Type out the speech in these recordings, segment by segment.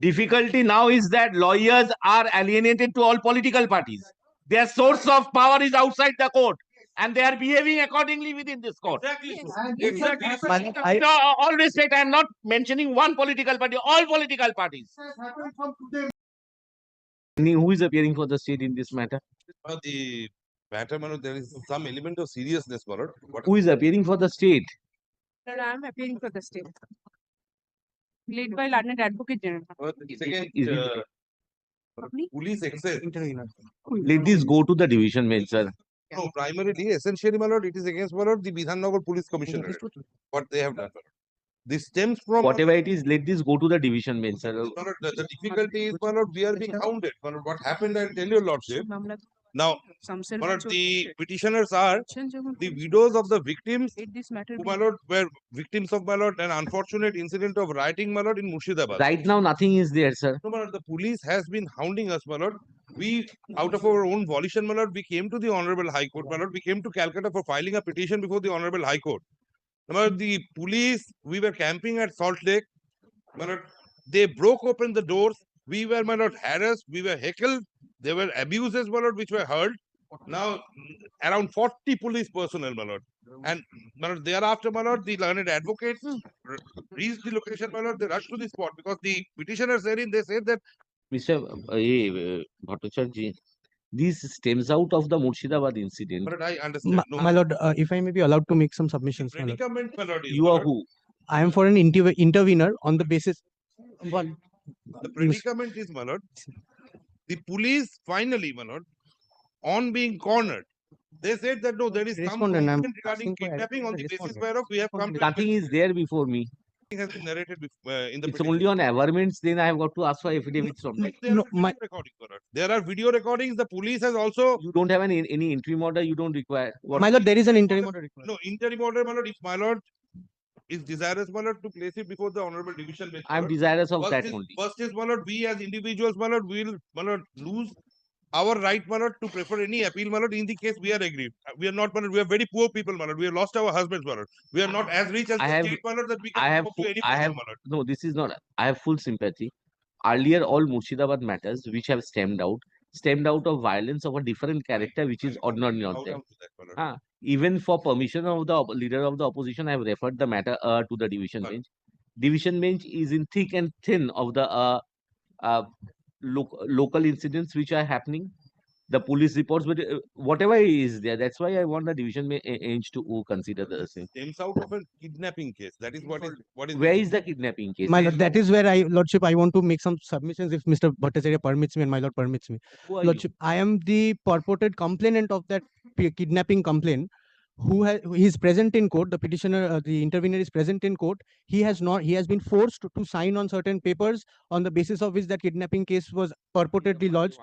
Difficulty now is that lawyers are alienated to all political parties. Their source of power is outside the court, and they are behaving accordingly within this court. Exactly. Yes. Exactly. You know, all respect, I am not mentioning one political party, all political parties. Who is appearing for the state in this matter? The matter, Manoj, there is some element of seriousness, Manoj. Who is appearing for the state? Sir, I am appearing for the state. Led by Learned Advocate General. Second, Is it- police excess. Let this go to the division bench, sir. No, primarily, essentially, Manoj, it is against Manoj, the Bidhannagar Police Commissioner. What they have done. This stems from Whatever it is, let this go to the division bench, sir. Manoj, the difficulty is, Manoj, we are being hounded. Manoj, what happened, I'll tell your lordship. Now, Manoj, the petitioners are the widows of the victims who, Manoj, were victims of, Manoj, an unfortunate incident of rioting, Manoj, in Murshidabad. Right now, nothing is there, sir. No, Manoj, the police has been hounding us, Manoj. We, out of our own volition, Manoj, we came to the Honorable High Court, Manoj. We came to Calcutta for filing a petition before the Honorable High Court. Manoj, the police, we were camping at Salt Lake. Manoj, they broke open the doors. We were, Manoj, harassed. We were heckled. There were abuses, Manoj, which were heard. Now, around 40 police personnel, Manoj. And Manoj, thereafter, Manoj, the learned advocates reached the location, Manoj. They rushed to the spot because the petitioners therein, they said that Mr. Bhattacharya, this stems out of the Murshidabad incident. Manoj, I understand. No, My lord, if I may be allowed to make some submissions, my lord. predicament, Manoj, is, You are Manoj, who? I am for an intervener on the basis. One, the predicament is, Manoj, the police finally, Manoj, on being cornered, they said that no, there is some Respondent, I'm document regarding asking for kidnapping on the respondent. basis whereof we have come to Nothing is there before me. has been narrated in the It's only on averments, then I have got to ask for affidavits from them. There No, are video recordings, Manoj. There are video recordings. The police has also You don't have any interim order, you don't require. What? My lord, there is an interim order required. no interim order, my lord. If my lord is desirous, my lord, to place it before the honorable division bench. I am my lord. desirous of First that is, only. first is, my lord, we as individuals, my lord, will, my lord, lose our right, my lord, to prefer any appeal, my lord. In the case we are aggrieved, we are not, my lord, we are very poor people, my lord. We have lost our husbands, my lord. We are not as rich as I the have- state, my lord, that we can I have go to any I have my lord. no, this is not. I have full sympathy. Earlier, all Murshidabad matters which have stemmed out of violence of a different character, which is ordinarily not Bow there. down to that, my lord. Even for permission of the leader of the opposition, I have referred the matter to the division Correct. bench. Division bench is in thick and thin of the local incidents which are happening. The police reports, but whatever is there, that's why I want the division bench to consider the same. Stems out of a kidnapping case. That is what is Where is the kidnapping case? My lord, that is where I, lordship, I want to make some submissions if Mr. Bhattacharya permits me and my lord permits me. Who are you? Lordship, I am the purported complainant of that kidnapping complaint. He is present in court. The petitioner, the intervener is present in court. He has been forced to sign on certain papers on the basis of which that kidnapping case was purportedly lodged.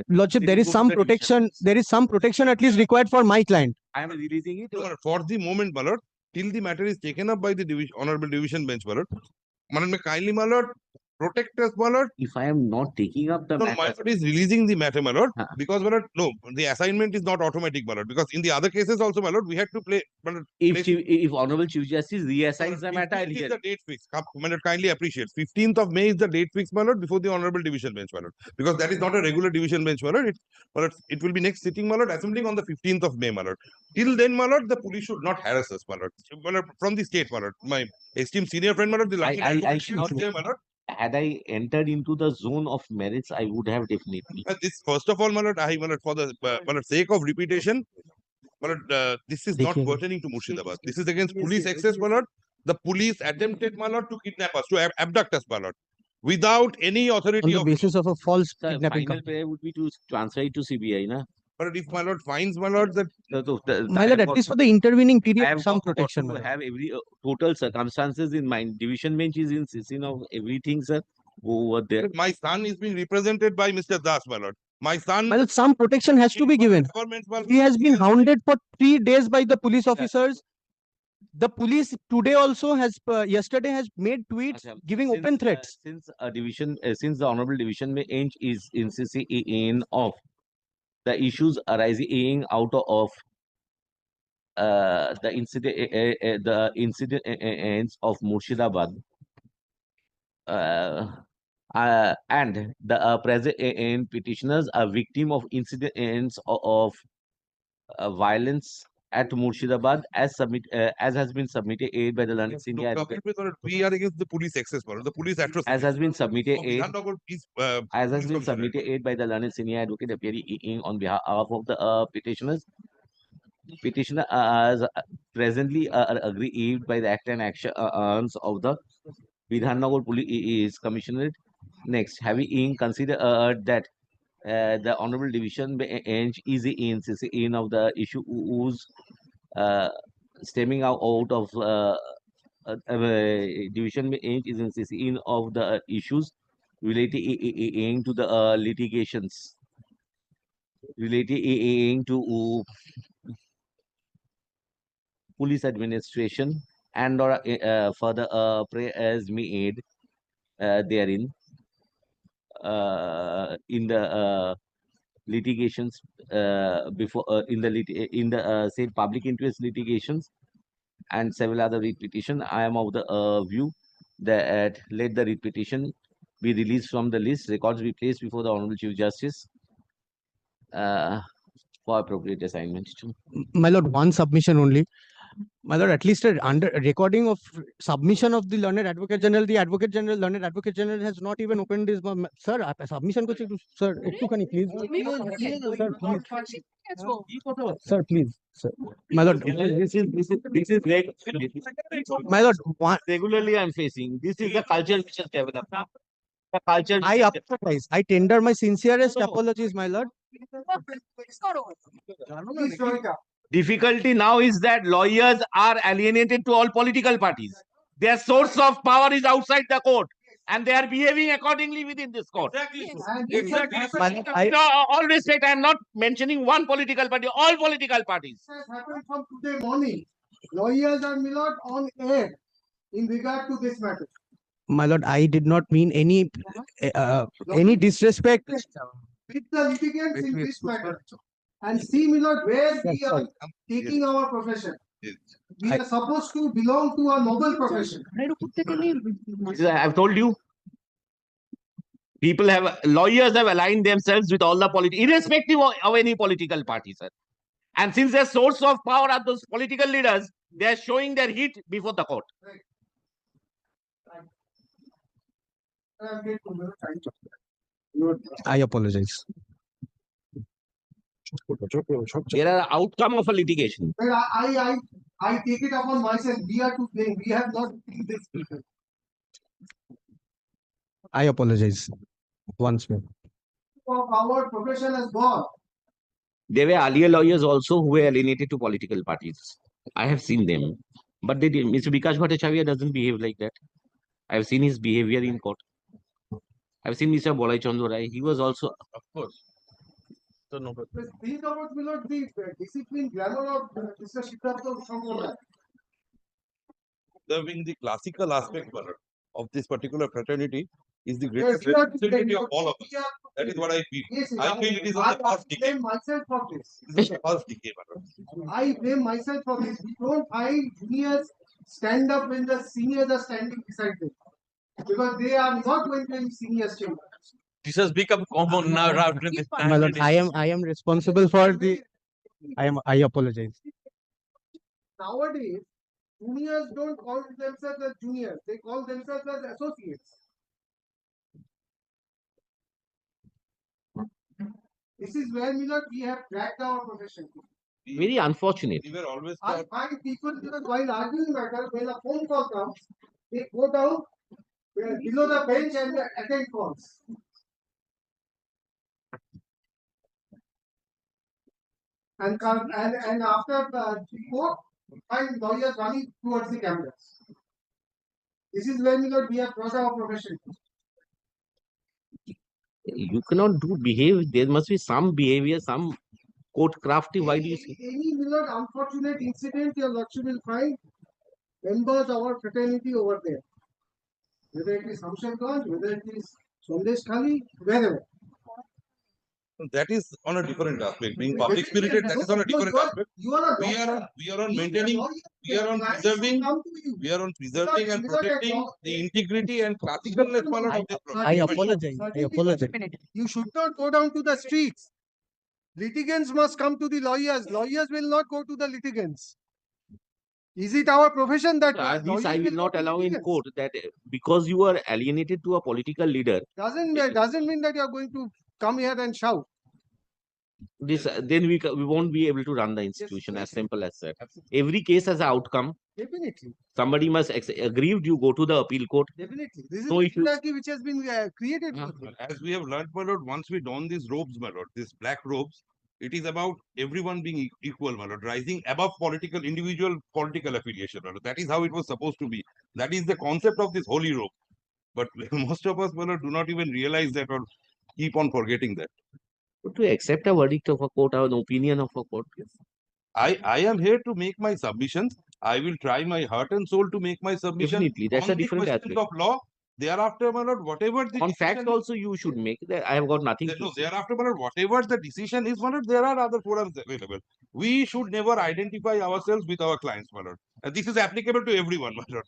Lordship, there is some protection. There is some protection at least required for my client. I am releasing it. No, my lord, for the moment, my lord, till the matter is taken up by the honorable division bench, my lord. My lord, may kindly, my lord, protect us, my lord. If I am not taking up the No, matter, my lord is releasing the matter, my lord, Huh. because, my lord, no, the assignment is not automatic, my lord, because in the other cases also, my lord, we had to play, my lord, if Honorable Chief Justice reassigns the matter, I'll 15th is hear. the date fix. My lord, kindly appreciate. 15th of May is the date fix, my lord, before the honorable division bench, my lord, because that is not a regular division bench, my lord. It will be next sitting, my lord, assembling on the 15th of May, my lord. Till then, my lord, the police should not harass us, my lord. My lord, from the state, my lord. My esteemed senior friend, my lord, the Lucky I advocate should not know. there, my lord. Had I entered into the zone of merits, I would have definitely. This first of all, my lord, my lord, for the my lord, sake of repetition, my lord, this is not Dekhiye. pertaining to Murshidabad. This is against police excess, my lord. The police attempted, my lord, to kidnap us, to abduct us, my lord, without any authority On the of basis of a false The kidnapping final complaint. prayer would be to transfer it to CBI, na? But if my lord finds, my lord, that My lord, at least for the intervening I period, have some got protection. to my lord. have every total circumstances in mind. Division bench is insisting of everything, sir. Over there. my son is being represented by Mr. Das, my lord. My son. My lord, some protection has to be given. Government, my lord, He has been hounded for 3 days by the police officers. The police today also has yesterday has made tweets Achha, giving since, open threats. Since the honorable division bench is insisting of the issues arising out of the incidents of Murshidabad, and the present in petitioners are victim of incidents of violence at Murshidabad as has been submitted aid by the learned senior advocate, we are against the police excess, my lord, the police atrocity. as has been submitted So, aid Bidhannagar is, as has police been commissioner. submitted aid by the learned senior advocate appearing on behalf of the petitioners. Petitioner is presently aggrieved by the act and actions of the Bidhannagar Police Commissionerate. Next, having considered that the Honorable Division Bench is in of the issue whose stemming out of Division Bench is in of the issues relating to the litigations relating to police administration and or further prayers made therein in the litigations before in the said public interest litigations and several other writ petition. I am of the view that let the writ petition be released from the list, records be placed before the Honorable Chief Justice for appropriate assignment. My lord, one submission only. My lord, at least a recording of submission of the learned advocate general, learned advocate general has not even opened his sir, submission kuch sir, ektukani please. Sir, please. Sir, please. Sir. My lord, This is my lord, regularly I'm facing. This is the culture which has developed. The culture. I apologize. I tender my sincerest apologies, my lord. Difficulty now is that lawyers are alienated to all political parties. Their source of power is outside the court, and they are behaving accordingly within this court. Exactly. All respect, I am not mentioning one political party, all political parties. Has happened from today morning. Lawyers are not on air in regard to this matter. My lord, I did not mean any disrespect. With the litigants in this matter. And see, my lord, where we are taking our profession. We are supposed to belong to a noble profession. I have told you. Lawyers have aligned themselves with all the irrespective of any political party, sir. And since their source of power are those political leaders, they are showing their heat before the court. I apologize. They are outcome of a litigation. Well, I take it upon myself. We are to blame. We have not been this people. I apologize once more. Our profession has gone. There were earlier lawyers also who were alienated to political parties. I have seen them. But they did. Mr. Bikash Bhattacharya doesn't behave like that. I have seen his behavior in court. I've seen Mr. Bolai Chandra Rai. He was also. Of course. So, no, but These about will not be discipline grammar of Mr. Siddhartha Shankar. observing the classical aspect, my lord, of this particular fraternity is the Yes, greatest we are to responsibility blame. of all of us. We are to That is blame. what I feel. Yes, yes, I feel it is on the first decay. blame myself for this. This is the first decay, my lord. I blame myself for this. We don't find juniors stand up when the seniors are standing beside them. Because they are not going to be seniors chamber. This has become common now after this time. My lord, I am responsible for the. I apologize. Nowadays, juniors don't call themselves as juniors. They call themselves as associates. This is where we have dragged our profession. Very unfortunate. We were always I taught find people while arguing matter, when a phone call comes, they go down below the bench and attend calls. And after the court, find lawyers running towards the cameras. This is where we have brought our profession. You cannot behave. There must be some behavior, some court crafty. Why do you say? Any unfortunate incident your lordship will find members of our fraternity over there. Whether it is Samshan Khan, whether it is Sandesh Khali, wherever. That is on a different aspect. Being public spirited, that is on a different aspect. You are a We doctor. are on maintaining, we are on Clients preserving, come to you. we are on preserving and protecting the integrity and classicalness of this I profession. apologize. I apologize. Minute. You should not go down to the streets. Litigants must come to the lawyers. Lawyers will not go to the litigants. Is it our profession that At least I lawyers will go not to allow in litigants? court that because you are alienated to a political leader, Doesn't mean that you are going to come here and shout. this then we won't be able to run the institution. As simple as that. Every case has an outcome. Definitely, Somebody must aggrieved. You go to the appeal court. definitely. This is No the issues. hierarchy which has been created. Yeah. for this. As we have learned, my lord, once we don these robes, my lord, these black robes, it is about everyone being equal, my lord, rising above individual political affiliation, my lord. That is how it was supposed to be. That is the concept of this holy robe. But most of us, my lord, do not even realize that or keep on forgetting that. But to accept a verdict of a court or an opinion of a court. I am here to make my submissions. I will try my heart and soul to make my submission. Definitely, that's on a the different questions aspect. of law. Thereafter, my lord, whatever the On decision facts is- also you should make that. I have got nothing to No, say. thereafter, my lord, whatever the decision is, my lord, there are other forums available. We should never identify ourselves with our clients, my lord. And this is applicable to everyone, my lord.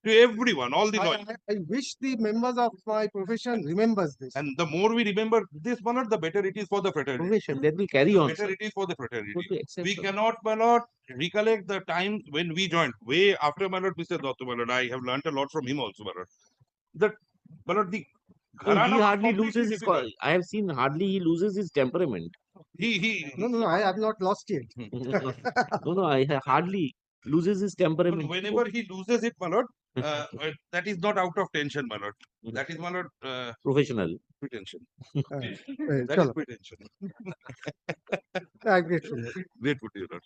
To everyone, all the lawyers. I wish the members of my profession remembers this. And the more we remember this, my lord, the better it is for the fraternity. Profession, then we carry The on. better Sir. it is for the fraternity. Good to accept, We sir. cannot, my lord, recollect the time when we joined. Way after, my lord, Mr. Dotto, my lord. I have learnt a lot from him also, my lord. My lord, the No, gharana he was hardly completely loses his. difficult. I have seen hardly he loses his temperament. No, I have not lost yet. No, I hardly loses his temperament. Whenever he loses it, my lord, that is not out of tension, my lord. That is, my lord, Professional. pretension. Hey, That is chalo. pretension. I'm grateful. Grateful to you, lord.